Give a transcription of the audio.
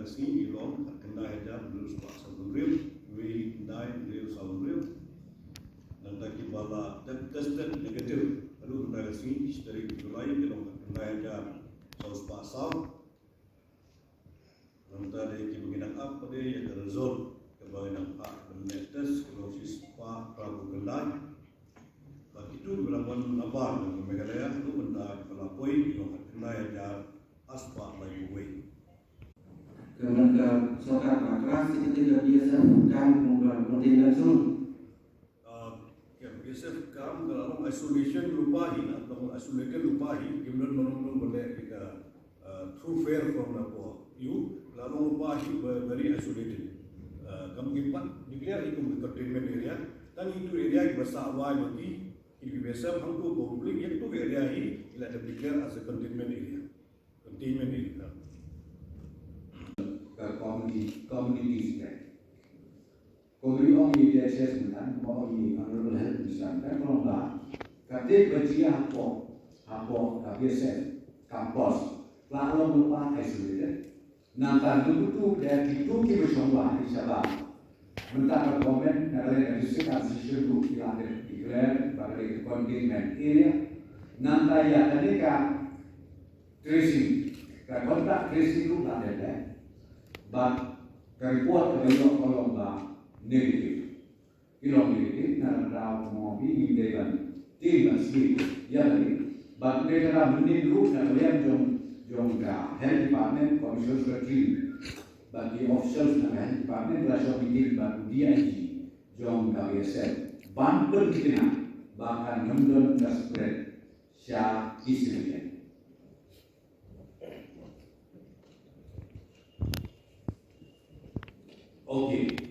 si ilong at kendai jam dulu sepak sabun rib, we kendai dulu sabun rib, dan tak kibala tested negatif, lalu kendai si dari Julai ilong kendai jam saus pasal, dan tadi kibagian apa dia yang result kebagian apa menetes kalau si sepak Prabu kendai, bagi itu berlawan nabar dan Meghalaya itu kendai pelapoi ilong kendai jam aspa lagi way. Kemudian sokat makras ketika biasa bukan mungkin langsung. Biasa kam kalau isolation lupahi atau isolated lupahi, kemudian menonton boleh kita through fair from the you lalu lupahi very isolated. Kamu kimpan declare itu containment area, dan itu area besar awal nanti itu biasa hamtu publik yang tu area ini ialah declare as a containment area. Containment area. Community spread. Community on media assessment, more honorable health minister, kan kalau tak, kata berjaya hampo, KPSF, kampus, lalu melupa isolated. Nanti itu dari itu kita bersama di Sabah. Mentara komen dari transition group yang declare sebagai containment area. Nanti ya tadi kan tracing, kontak tracing itu ada. But the report of the Colomba negative. Ilong negative, naradaw mo binibigan tilas dito. Yan. But later on, hindi group na kaya yung health department, commission secretary. But the officials na health department, rasyo bitin ba DIG, yung KSL. Bantul kita na, bahkan nandun na spread siya Israel. Okay.